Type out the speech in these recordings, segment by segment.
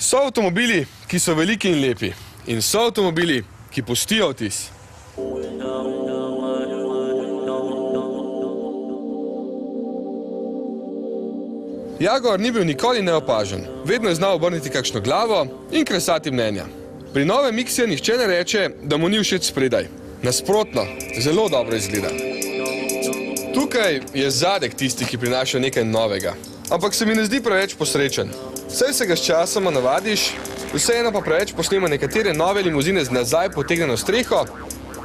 So avtomobili, ki so veliki in lepi, in so avtomobili, ki pustijo vtis. Jaguar ni bil nikoli neopažen, vedno je znal obrniti kakšno glavo in kresati mnenja. Pri novem X-ja nihče ne reče, da mu ni všeč spredaj. Nasprotno, zelo dobro izgleda. Tukaj je zadek tisti, ki prinaša nekaj novega, ampak se mi ne zdi preveč posrečen. Saj se ga s časoma navadiš, vseeno pa preveč posnema nekatere nove limuzine z nazaj potegnjeno streho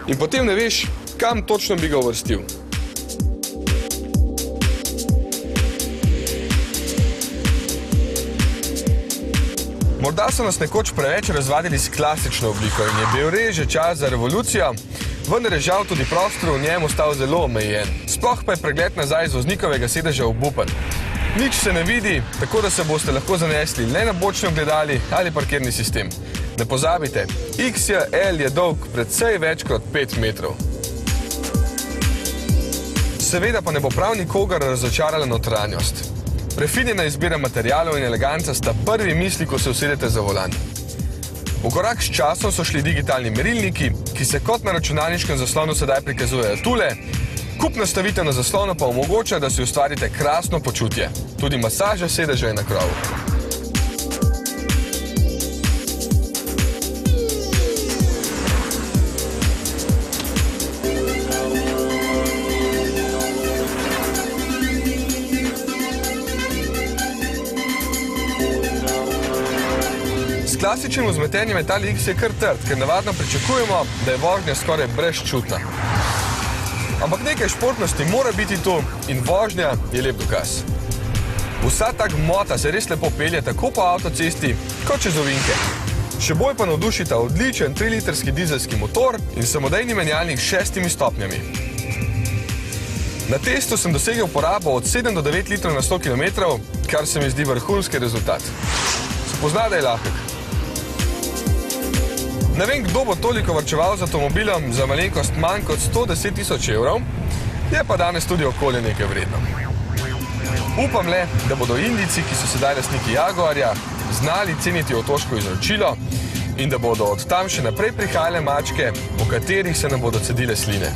in potem ne veš, kam točno bi ga uvrstil. Morda so nas nekoč preveč razvadili s klasično obliko in je bil res že čas za revolucijo, vendar je žal tudi prostor v njem ostal zelo omejen. Sploh pa je pregled nazaj z voznikovega sedeža obupen. Nič se ne vidi, tako da se boste lahko zanesli le na bočni ogledali ali parkirni sistem. Ne pozabite, XL je dolg precej več kot 5 metrov. Seveda pa ne bo prav nikogar razočarala notranjost. Prefinjena izbira materialov in eleganca sta prvi misli, ko se usedete za volan. V korak s časom so šli digitalni merilniki, ki se kot na računalniškem zaslonu sedaj prikazujejo tule. Kup nastavitev na zaslonu pa omogoča, da si ustvarite krasno počutje. Tudi masaža sedeža je na krovu. S klasičnim vzmetenjem Metali X je kar trd, ker navadno pričakujemo, da je vožnja skoraj brezčutna. Ampak nekaj športnosti mora biti tu in vožnja je lep dokaz. Vsa ta gmota se res lepo pelje tako po avtocesti, kot čez ovinke. Še bolj pa navdušita odličen 3-litrski dizelski motor in samodejni menjalnik s 6 stopnjami. Na testu sem dosegel porabo od 7 do 9 litrov na 100 km, kar se mi zdi vrhunski rezultat. Se pozna, da je lahek. Ne vem, kdo bo toliko varčeval z avtomobilom za malenkost manj kot 110 tisoč evrov, je pa danes tudi okolje nekaj vredno. Upam le, da bodo Indijci, ki so sedaj lastniki Jaguarja, znali ceniti otoško izročilo in da bodo od tam še naprej prihajale mačke, po katerih se nam bodo cedile sline.